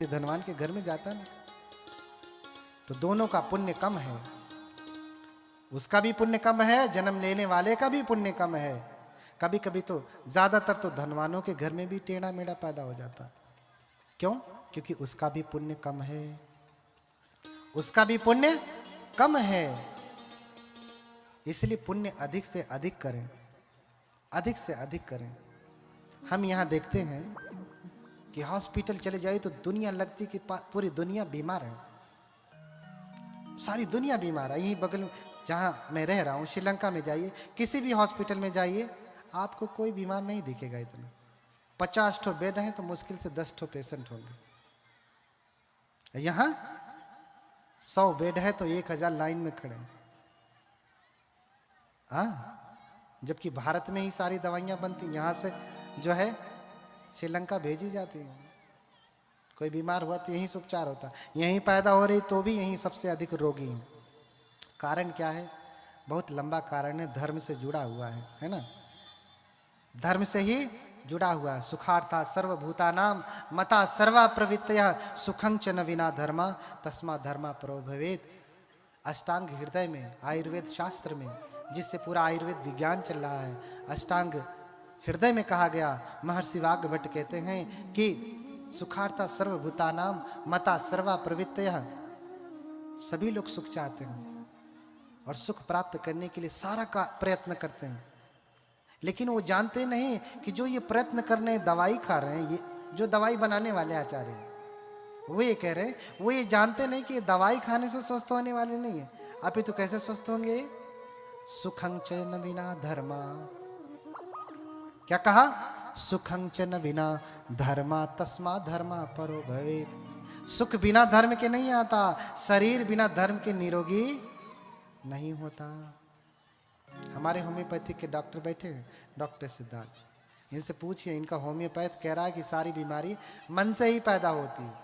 धनवान के घर में जाता ना तो दोनों का पुण्य कम है, उसका भी पुण्य कम है, जन्म लेने वाले का भी पुण्य कम है। कभी कभी तो ज्यादातर तो धनवानों के घर में भी टेढ़ा मेढ़ा पैदा हो जाता। क्यों? क्योंकि उसका भी पुण्य कम है, उसका भी पुण्य कम है। इसलिए पुण्य अधिक से अधिक करें, अधिक से अधिक करें। हम यहां देखते हैं कि हॉस्पिटल चले जाइए तो दुनिया लगती कि पूरी दुनिया बीमार है, सारी दुनिया बीमार है। यही बगल में जहां मैं रह रहा हूं श्रीलंका में जाइए, किसी भी हॉस्पिटल में जाइए, आपको कोई बीमार नहीं दिखेगा। इतना 50 ठो बेड हैं तो मुश्किल से 10 ठो पेशेंट होंगे। यहां 100 बेड है तो 1000 लाइन में खड़े हैं। जबकि भारत में ही सारी दवाइयां बनती, यहां से जो है श्रीलंका भेजी जाती है। कोई बीमार हुआ तो यहीं से उपचार होता, यहीं पैदा हो रही तो भी यहीं सबसे अधिक रोगी हैं। कारण क्या है? बहुत लंबा कारण है, धर्म से जुड़ा हुआ है ना। धर्म से ही जुड़ा हुआ है। सुखार्था सर्वभूतानाम मता सर्वा प्रवृत्तयः सुखं च न विना धर्मा तस्मा धर्मा परो भवेत्। अष्टांग हृदय में, आयुर्वेद शास्त्र में, जिससे पूरा आयुर्वेद विज्ञान चल रहा है, अष्टांग हृदय में कहा गया। महर्षि वाग्भट कहते हैं कि सुखार्था सर्वभूतानाम मता सर्वा प्रवृत्तयः। सभी लोग सुख चाहते हैं और सुख प्राप्त करने के लिए सारा का प्रयत्न करते हैं, लेकिन वो जानते नहीं कि जो ये प्रयत्न करने दवाई खा रहे हैं, ये जो दवाई बनाने वाले आचार्य हैं, वो ये कह रहे हैं, वो ये जानते नहीं कि दवाई खाने से स्वस्थ होने वाले नहीं है। अभी तो कैसे स्वस्थ होंगे? सुखं च न विना धर्मा। क्या कहा? सुखं च न विना धर्मा तस्मा धर्मा परो भवेत्। सुख बिना धर्म के नहीं आता, शरीर बिना धर्म के निरोगी नहीं होता। हमारे होम्योपैथिक के डॉक्टर बैठे हैं, डॉक्टर सिद्धार्थ, इनसे पूछिए, इनका होम्योपैथ कह रहा है कि सारी बीमारी मन से ही पैदा होती है।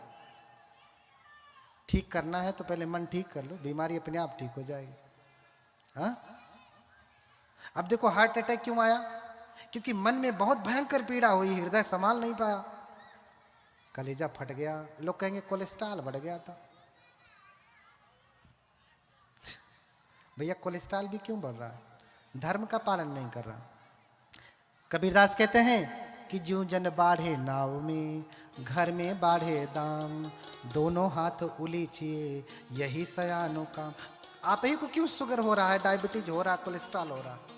ठीक करना है तो पहले मन ठीक कर लो, बीमारी अपने आप ठीक हो जाएगी। अब देखो हार्ट अटैक क्यों आया? क्योंकि मन में बहुत भयंकर पीड़ा हुई, हृदय संभाल नहीं पाया, कलेजा फट गया। लोग कहेंगे कोलेस्ट्रॉल बढ़ गया था। भैया कोलेस्ट्रॉल भी क्यों बढ़ रहा है? धर्म का पालन नहीं कर रहा। कबीरदास कहते हैं कि ज्यों जन बाढ़े नाव में, घर में बाढ़े दाम, दोनों हाथ उलीचिए यही सयानो काम। आप ही को क्यों शुगर हो रहा है, डायबिटीज हो रहा है, कोलेस्ट्रॉल हो रहा है?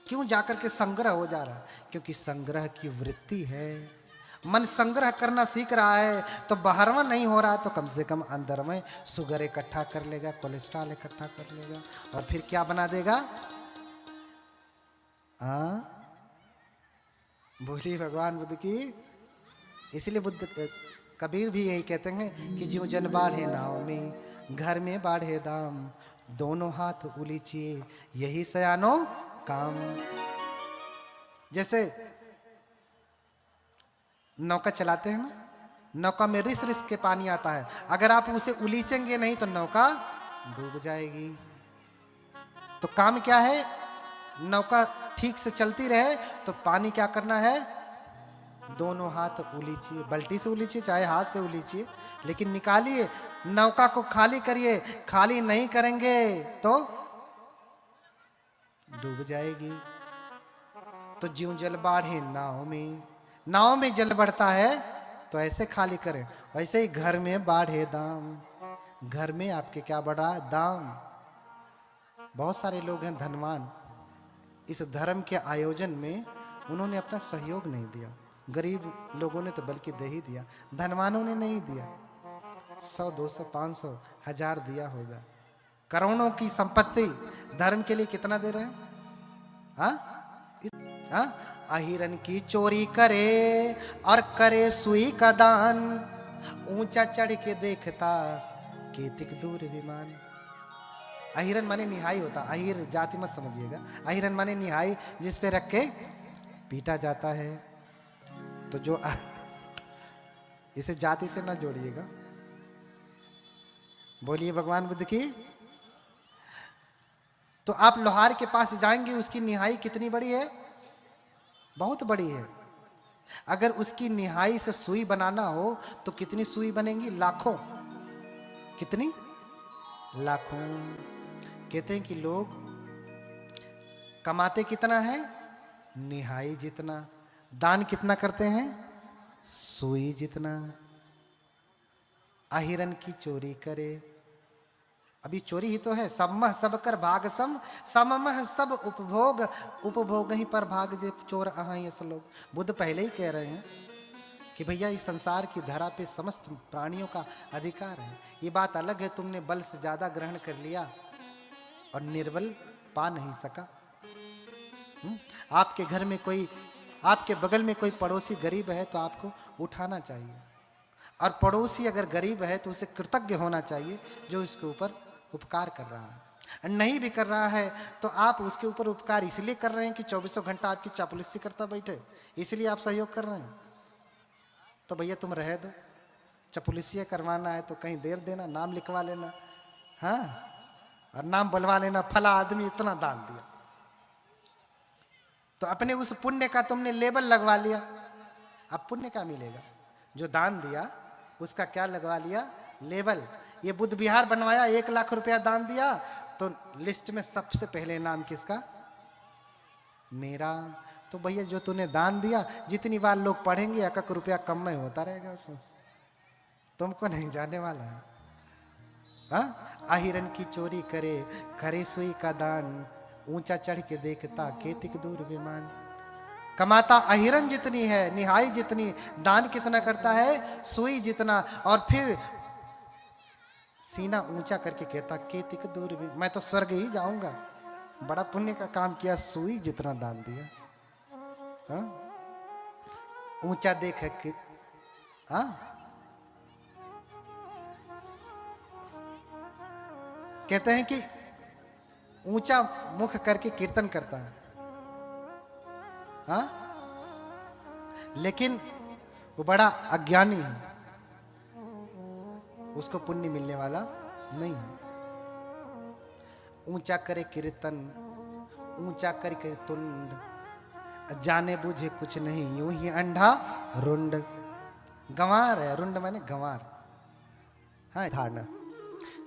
क्यों जाकर के संग्रह हो जा रहा है? क्योंकि संग्रह की वृत्ति है। मन संग्रह करना सीख रहा है तो बाहरवा नहीं हो रहा, तो कम से कम अंदर में शुगर इकट्ठा कर लेगा, कोलेस्ट्रॉल इकट्ठा कर लेगा, और फिर क्या बना देगा? बोलिए भगवान बुद्ध की। इसलिए बुद्ध कबीर भी यही कहते हैं कि ज्यों जन बाढ़े नाव में, घर में बाढ़े दाम, दोनों हाथ उलीचिए यही सयानो काम। जैसे नौका चलाते हैं ना, नौका में रिस रिस के पानी आता है, अगर आप उसे उलीचेंगे नहीं तो नौका डूब जाएगी। तो काम क्या है? नौका ठीक से चलती रहे तो पानी क्या करना है? दोनों हाथ उलीचिए, बाल्टी से उलीचिए चाहे हाथ से उलीचिए, लेकिन निकालिए, नौका को खाली करिए। खाली नहीं करेंगे तो डूब जाएगी। तो ज्यों जल बाढ़े नाव में, नाव में जल बढ़ता है तो ऐसे खाली करें। वैसे ही घर में बाढ़े दाम, घर में आपके क्या बढ़ा? दाम। बहुत सारे लोग हैं धनवान, इस धर्म के आयोजन में उन्होंने अपना सहयोग नहीं दिया। गरीब लोगों ने तो बल्कि दे ही दिया, धनवानों ने नहीं दिया। 100 200 500 1000 दिया होगा। करोड़ों की संपत्ति धर्म के लिए कितना दे रहे हैं? अहिरन की चोरी करे और करे सुई का दान, ऊंचा चढ़ के देखता केतिक दूर विमान। अहिरन माने निहाई होता, अहिर जाति मत समझिएगा, अहिरन माने निहाई, जिस पे रख के पीटा जाता है। तो जो इसे जाति से ना जोड़िएगा। बोलिए भगवान बुद्ध की। तो आप लोहार के पास जाएंगे, उसकी निहाई कितनी बड़ी है? बहुत बड़ी है। अगर उसकी निहाई से सुई बनाना हो तो कितनी सुई बनेंगी? लाखों। कितनी? लाखों। कहते हैं कि लोग कमाते कितना है? निहाई जितना। दान कितना करते हैं? सुई जितना। अहिरन की चोरी करे। अभी चोरी ही तो है। सबमह सब कर भाग सम, सममह सब उपभोग, उपभोग ही पर भाग जे चोर अहा ये लोग। बुद्ध पहले ही कह रहे हैं कि भैया इस संसार की धरा पे समस्त प्राणियों का अधिकार है। ये बात अलग है तुमने बल से ज्यादा ग्रहण कर लिया और निर्बल पा नहीं सका। आपके घर में कोई, आपके बगल में कोई पड़ोसी गरीब है तो आपको उठाना चाहिए, और पड़ोसी अगर गरीब है तो उसे कृतज्ञ होना चाहिए जो इसके ऊपर उपकार कर रहा है। नहीं भी कर रहा है तो आप उसके ऊपर उपकार इसलिए कर रहे हैं कि 24 घंटा आपकी चापलूसी करता बैठे, इसलिए आप सहयोग कर रहे हैं। तो भैया तुम रह दो, चापलूसी करवाना है तो कहीं देर देना, नाम लिखवा लेना, हाँ, और नाम बुलवा लेना, फला आदमी इतना दान दिया। तो अपने उस पुण्य का तुमने लेबल लगवा लिया। अब पुण्य क्या मिलेगा? जो दान दिया उसका क्या लगवा लिया? लेबल। ये बुद्ध विहार बनवाया, 1 लाख रुपया दान दिया, तो लिस्ट में सबसे पहले नाम किसका? मेरा। तो भैया जो तूने दान दिया, जितनी बार लोग पढ़ेंगे 1 रुपया कम में होता रहेगा उसमें, तुमको नहीं जाने वाला है। हाँ? अहिरन की चोरी करे, करे सुई का दान, ऊंचा चढ़ के देखता केतिक दूर विमान। कमाता अहिरन जितनी है, निहाई जितनी, दान कितना करता है? सुई जितना, और फिर सीना ऊंचा करके कहता केतिक दूर भी, मैं तो स्वर्ग ही जाऊंगा, बड़ा पुण्य का काम किया, सुई जितना दान दिया। हाँ? ऊंचा देख के, हाँ, कहते हैं कि ऊंचा मुख करके कीर्तन करता है, हाँ, लेकिन वो बड़ा अज्ञानी है, उसको पुण्य मिलने वाला नहीं है। ऊंचा करे कीर्तन, ऊंचा करके तुंड, जाने बुझे कुछ नहीं, यूं ही अंधा रुंड। गंवार है, रुंड माने गंवार। हाँ, धारणा।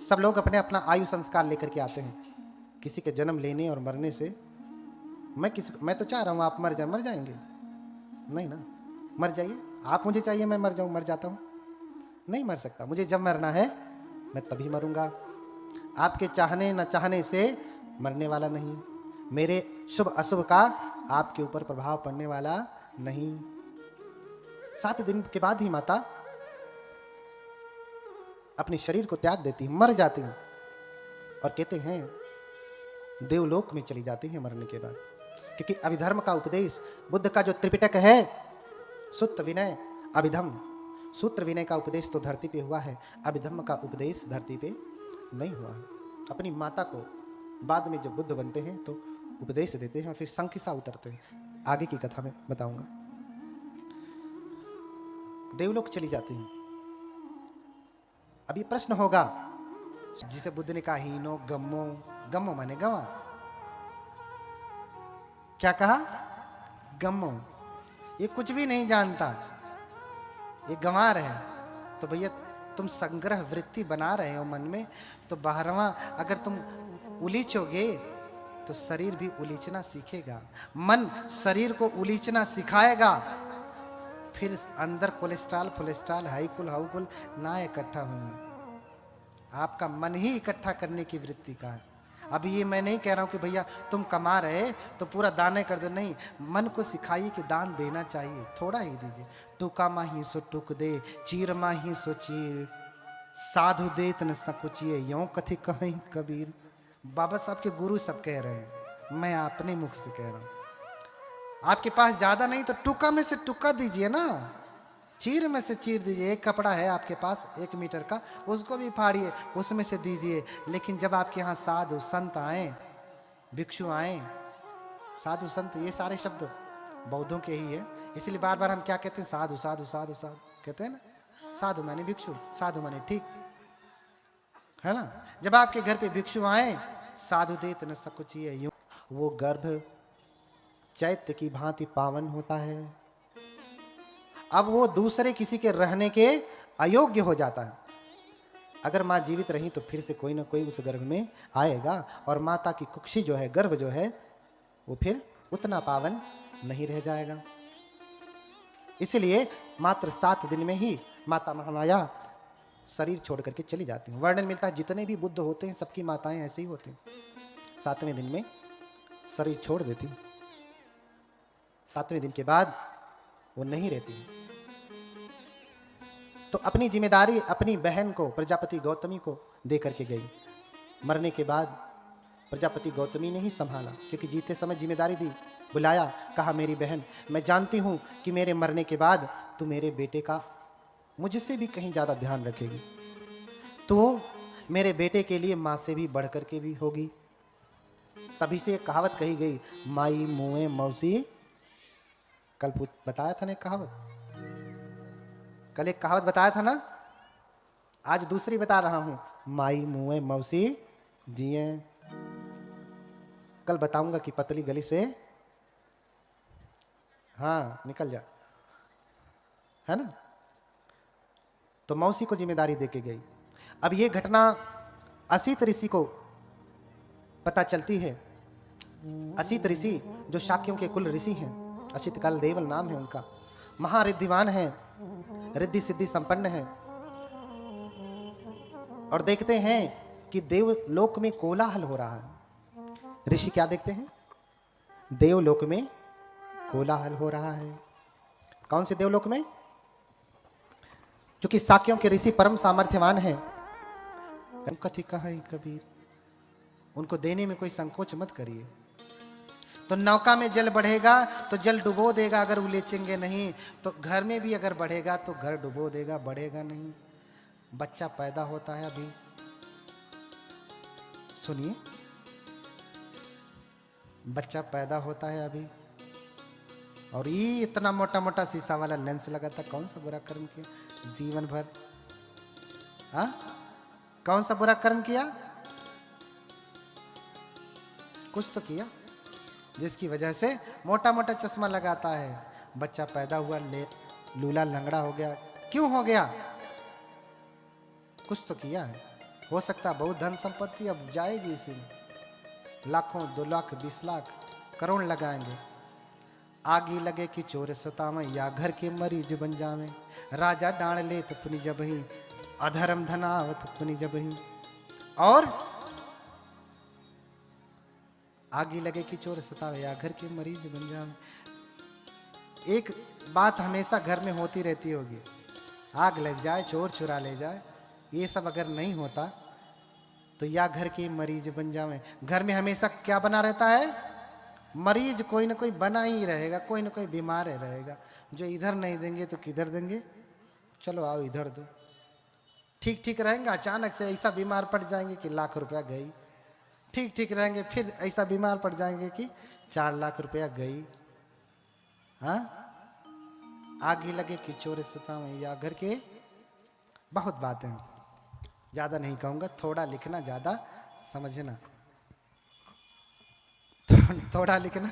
सब लोग अपने अपना आयु संस्कार लेकर के आते हैं। किसी के जन्म लेने और मरने से मैं तो चाह रहा हूं आप मर जाए, मर जाएंगे नहीं ना? मर जाइए आप, मुझे चाहिए मैं मर जाऊं, मर जाता हूं, नहीं मर सकता। मुझे जब मरना है मैं तभी मरूंगा। आपके चाहने न चाहने से मरने वाला नहीं। मेरे शुभ अशुभ का आपके ऊपर प्रभाव पड़ने वाला नहीं। 7 दिन के बाद ही माता अपने शरीर को त्याग देती है, मर जाती है, और कहते हैं देवलोक में चली जाती है मरने के बाद। क्योंकि अभिधर्म का उपदेश, बुद्ध का जो त्रिपिटक है, सूत्र विनय अभिधम, सूत्र विनय का उपदेश तो धरती पे हुआ है, अभिधम्म का उपदेश धरती पे नहीं हुआ है। अपनी माता को बाद में जब बुद्ध बनते हैं तो उपदेश देते हैं और फिर संकिसा उतरते हैं। आगे की कथा में बताऊंगा। देवलोक चली जाती हैं। अब ये प्रश्न होगा, जिसे बुद्ध ने कहा हीनो गम्मो, गम्मो माने गंवा, क्या कहा? गम्मो, ये कुछ भी नहीं जानता, ये गंवार है। तो भैया तुम संग्रह वृत्ति बना रहे हो मन में, तो 12वां अगर तुम उलीचोगे तो शरीर भी उलीचना सीखेगा, मन शरीर को उलीचना सिखाएगा, फिर अंदर कोलेस्ट्रॉल हाईकुल हाउकुल ना इकट्ठा होंगे। आपका मन ही इकट्ठा करने की वृत्ति का है। अभी ये मैं नहीं कह रहा हूं कि भैया तुम कमा रहे तो पूरा दाने कर दो, नहीं, मन को सिखाइए कि दान देना चाहिए, थोड़ा ही दीजिए। टुका माही सो टुक दे, चीर माही सो चीर, साधु देत न सकुचिए, यों कथि कहीं कबीर। बाबा साहब के गुरु सब कह रहे हैं, मैं अपने मुख से कह रहा हूं। आपके पास ज्यादा नहीं तो टुका में से टुका दीजिए ना, चीर में से चीर दीजिए। एक कपड़ा है आपके पास 1 मीटर का, उसको भी फाड़िए, उसमें से दीजिए। लेकिन जब आपके यहाँ साधु संत आए, भिक्षु आए, साधु संत ये सारे शब्द बौद्धों के ही है, इसलिए बार बार हम क्या कहते हैं? साधु साधु साधु साधु कहते हैं ना। साधु माने भिक्षु, साधु माने ठीक है ना। जब आपके घर पे भिक्षु आए, साधु देत न सकुचिए, यूं वो गर्भ चैत्य की भांति पावन होता है। अब वो दूसरे किसी के रहने के अयोग्य हो जाता है। अगर माँ जीवित रही तो फिर से कोई ना कोई उस गर्भ में आएगा, और माता की कुक्षी जो है, गर्भ जो है, वो फिर उतना पावन नहीं रह जाएगा। इसलिए मात्र 7 दिन में ही माता महामाया शरीर छोड़ करके चली जाती हैं। वर्णन मिलता है जितने भी बुद्ध होते हैं सबकी माताएं ऐसे ही होती हैं, 7वें दिन में शरीर छोड़ देती। 7वें दिन के बाद वो नहीं रहती। तो अपनी जिम्मेदारी अपनी बहन को, प्रजापति गौतमी को दे करके गई। मरने के बाद प्रजापति गौतमी ने ही संभाला, क्योंकि जीते समय जिम्मेदारी दी, बुलाया, कहा मेरी बहन, मैं जानती हूं कि मेरे मरने के बाद तू मेरे बेटे का मुझसे भी कहीं ज्यादा ध्यान रखेगी, तो मेरे बेटे के लिए मां से भी बढ़ करके भी होगी। तभी से एक कहावत कही गई, माई मुए मौसी। कल बताया था ना एक कहावत, कल एक कहावत बताया था ना, आज दूसरी बता रहा हूं, माई मुए मौसी जिए। कल बताऊंगा कि पतली गली से हाँ निकल जा, है ना। तो मौसी को जिम्मेदारी देके गई। अब ये घटना असित ऋषि को पता चलती है। असित ऋषि जो शाक्यों के कुल ऋषि हैं, असित काल देवल नाम है उनका, महारिद्धिवान है, रिद्धि सिद्धि संपन्न है। और देखते हैं कि देवलोक में कोलाहल हो रहा है। ऋषि क्या देखते हैं? देवलोक में कोलाहल हो रहा है। कौन से देवलोक में? क्योंकि शाक्यों के ऋषि परम सामर्थ्यवान हैं। कथी कहे कबीर, उनको देने में कोई संकोच मत करिए। तो नौका में जल बढ़ेगा तो जल डुबो देगा, अगर उलेचेंगे नहीं तो घर में भी अगर बढ़ेगा तो घर डुबो देगा, बढ़ेगा नहीं। बच्चा पैदा होता है अभी, सुनिए, बच्चा पैदा होता है अभी, और ये इतना मोटा मोटा शीशा वाला लेंस लगा था, कौन सा बुरा कर्म किया जीवन भर? हाँ, कौन सा बुरा कर्म किया? कुछ तो किया जिसकी वजह से मोटा मोटा चश्मा लगाता है। बच्चा पैदा हुआ, लूला लंगड़ा हो गया। क्यों हो गया? कुछ तो किया है। हो सकता बहुत धन संपत्ति अब जाएगी इसी में, लाखों, 2 लाख, 20 लाख, करोड़ लगाएंगे। आगी लगे कि चोर सतावे, या घर के मरीज बन जावे। राजा डांड ले तो पुनि जब ही, अधर्म धनावत पुनि जब ही। और आगी लगे कि चोर सतावे, या घर के मरीज बन जावे। एक बात हमेशा घर में होती रहती होगी, आग लग जाए, चोर चुरा ले जाए, ये सब अगर नहीं होता तो या घर के मरीज बन जावे। घर में हमेशा क्या बना रहता है? मरीज कोई ना कोई बना ही रहेगा, कोई ना कोई बीमार रहेगा। जो इधर नहीं देंगे तो किधर देंगे? चलो आओ इधर दो। ठीक ठीक रहेंगे, अचानक से ऐसा बीमार पड़ जाएंगे कि लाख रुपया गई। ठीक ठीक रहेंगे, फिर ऐसा बीमार पड़ जाएंगे कि 4 लाख रुपया गई। हाँ, आगे लगे कि चोर सतावे, या घर के, बहुत बातें हैं, ज्यादा नहीं कहूंगा। थोड़ा लिखना, ज्यादा समझना। थोड़ा लिखना,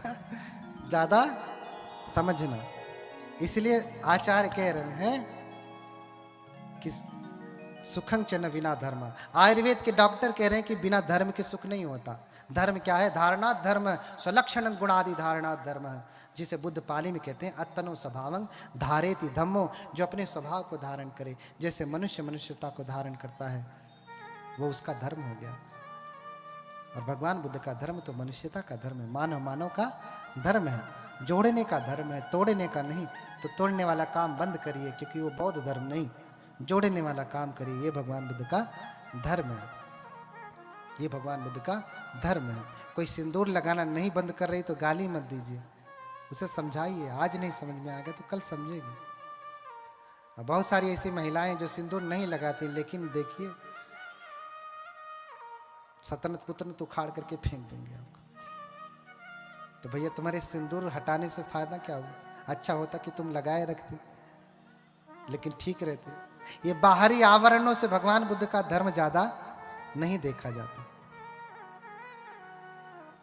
ज्यादा समझना। इसलिए आचार्य कह रहे हैं कि सुखं च न बिना धर्म। आयुर्वेद के डॉक्टर कह रहे हैं कि बिना धर्म के सुख नहीं होता। धर्म क्या है? धारणा धर्म, स्वलक्षण गुणादि धारणा धर्म, जिसे बुद्ध पाली में कहते हैं अत्तनो स्वभावं धारेति धम्मो, जो अपने स्वभाव को धारण करे। जैसे मनुष्य मनुष्यता को धारण करता है, वो उसका धर्म हो गया। और भगवान बुद्ध का धर्म तो मनुष्यता का धर्म है, मानव मानव का धर्म है, जोड़ने का धर्म है, तोड़ने का नहीं। तो तोड़ने वाला काम बंद करिए, क्योंकि वो बौद्ध धर्म नहीं, जोड़ने वाला काम करिए। ये भगवान बुद्ध का धर्म है, ये भगवान बुद्ध का धर्म है। कोई सिंदूर लगाना नहीं बंद कर रही तो गाली मत दीजिए, उसे समझाइए। आज नहीं समझ में आ गया तो कल समझेगी। बहुत सारी ऐसी महिलाएं जो सिंदूर नहीं लगाती, लेकिन देखिए सतनत पुतनत उखाड़ करके फेंक देंगे आपको। तो भैया तुम्हारे सिंदूर हटाने से फायदा क्या हुआ? अच्छा होता कि तुम लगाए रखते, लेकिन ठीक रहते। ये बाहरी आवरणों से भगवान बुद्ध का धर्म ज्यादा नहीं देखा जाता।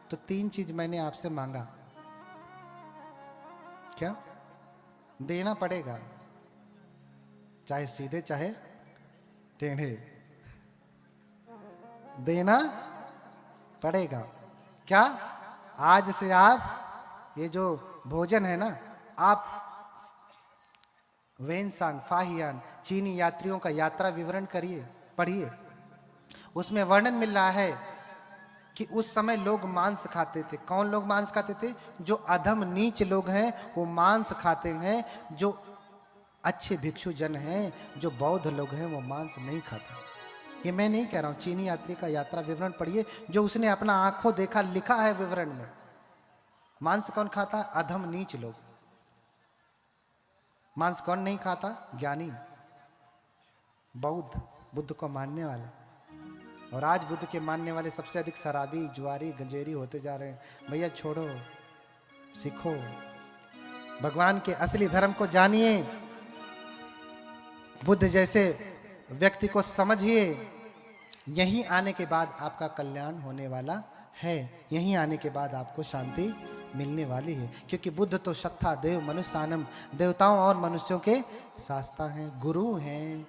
तो 3 चीज मैंने आपसे मांगा, क्या देना पड़ेगा? चाहे सीधे चाहे टेढ़े, देना पड़ेगा। क्या? आज से आप ये जो भोजन है ना, आप वेनसांग फाहियान चीनी यात्रियों का यात्रा विवरण करिए, पढ़िए। उसमें वर्णन मिल रहा है कि उस समय लोग मांस खाते थे। कौन लोग मांस खाते थे? जो अधम नीच लोग हैं वो मांस खाते हैं। जो अच्छे भिक्षु जन हैं, जो बौद्ध लोग हैं, वो मांस नहीं खाते। ये मैं नहीं कह रहा हूं, चीनी यात्री का यात्रा विवरण पढ़िए, जो उसने अपना आंखों देखा, लिखा है विवरण में। मांस कौन खाता? अधम नीच लोग। मांस कौन नहीं खाता? ज्ञानी, बौद्ध, बुद्ध को मानने वाले। और आज बुद्ध के मानने वाले सबसे अधिक शराबी, जुआरी, गंजेरी होते जा रहे हैं। भैया छोड़ो, सीखो, भगवान के असली धर्म को जानिए, बुद्ध जैसे व्यक्ति को समझिए। यहीं आने के बाद आपका कल्याण होने वाला है, यहीं आने के बाद आपको शांति मिलने वाली है। क्योंकि बुद्ध तो सत्ता देव मनुष्यानम, देवताओं और मनुष्यों के शास्ता हैं, गुरु हैं।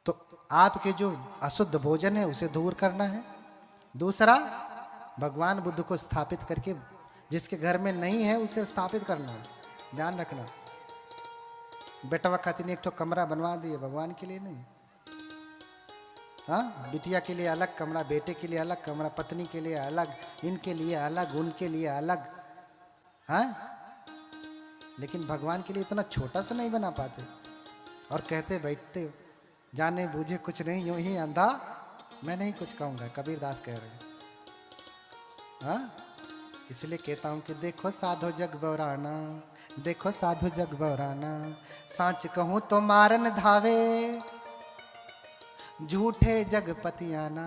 तो आपके जो अशुद्ध भोजन है उसे दूर करना है। दूसरा, भगवान बुद्ध को स्थापित करके, जिसके घर में नहीं है उसे स्थापित करना है। ध्यान रखना, बेटवा खातिर एक तो कमरा बनवा दिए, भगवान के लिए नहीं। हाँ, बिटिया के लिए अलग कमरा, बेटे के लिए अलग कमरा, पत्नी के लिए अलग, इनके लिए अलग, उनके लिए अलग। हाँ, लेकिन भगवान के लिए इतना छोटा सा नहीं बना पाते। और कहते बैठते, जाने बूझे कुछ नहीं, यूं ही अंधा मैं नहीं कुछ कहूंगा, कबीरदास कह रहे हैं। हाँ, इसलिए कहता हूं कि देखो साधो जग बौराना, देखो साधु जग बौराना, सांच कहूं तो मारन धावे, झूठे जग पतियाना।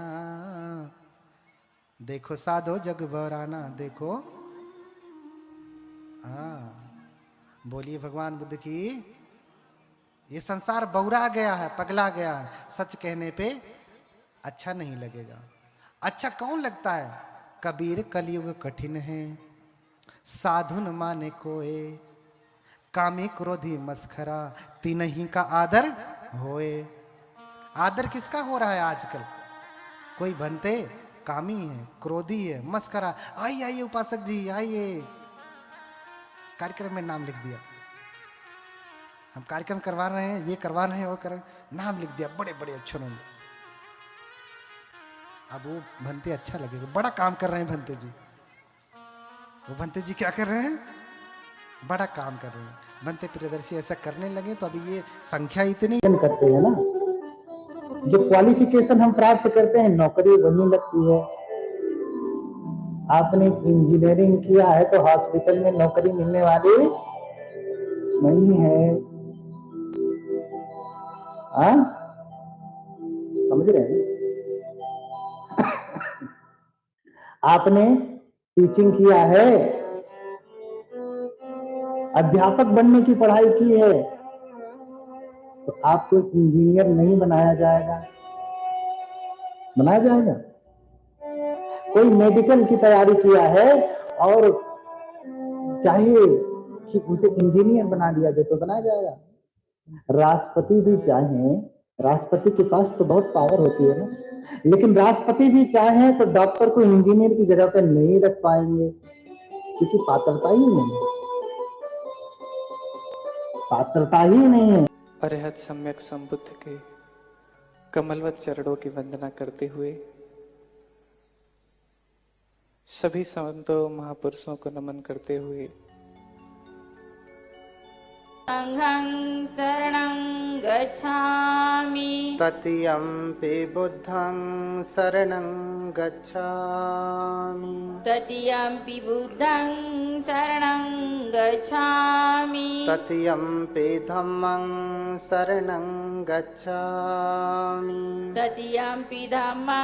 देखो साधो जग बौराना, देखो। हाँ, बोलिए भगवान बुद्ध की। ये संसार बौरा गया है, पगला गया है। सच कहने पे अच्छा नहीं लगेगा। अच्छा कौन लगता है? कबीर कलयुग कठिन है, साधु न माने कोए, कामी क्रोधी मस्खरा, तीनही का आदर होए। आदर किसका हो रहा है आजकल? कोई बनते कामी है, क्रोधी है, मस्खरा। आइए आइए उपासक जी आइए, कार्यक्रम में नाम लिख दिया। हम कार्यक्रम करवा रहे हैं, ये करवा रहे हैं, वो कर रहे हैं, नाम लिख दिया बड़े बड़े अक्षरों में। अब वो भंते अच्छा लगेगा, बड़ा काम कर रहे हैं भंते जी। वो भंते जी क्या कर रहे हैं? बड़ा काम कर रहे हैं। भंते प्रियदर्शी ऐसा करने लगे तो अभी ये संख्या इतनी करते हैं ना, जो क्वालिफिकेशन हम प्राप्त करते हैं नौकरी वही लगती है। आपने इंजीनियरिंग किया है तो हॉस्पिटल में नौकरी मिलने वाली नहीं है। हाँ, समझ रहे हैं? आपने टीचिंग किया है, अध्यापक बनने की पढ़ाई की है, तो आपको इंजीनियर नहीं बनाया जाएगा। बनाया जाएगा? कोई मेडिकल की तैयारी किया है और चाहिए कि उसे इंजीनियर बना दिया जाए तो बनाया जाएगा। राष्ट्रपति भी चाहे, राष्ट्रपति के पास तो बहुत पावर होती है ना, लेकिन राष्ट्रपति भी चाहे तो डॉक्टर को इंजीनियर की जगह पर नहीं रख पाएंगे, क्योंकि पात्रता ही नहीं है। पात्रता ही नहीं है। अरहत सम्यक संबुद्ध के कमलवत चरणों की वंदना करते हुए सभी संतों महापुरुषों को नमन करते हुए संघं शरणं गच्छामि, ततियम्पि बुद्धं शरणं गच्छामि, ततियम्पि बुद्धं शरणं गच्छामि, ततियम्पि धम्मं शरणं गच्छामि, ततियम्पि धम्मं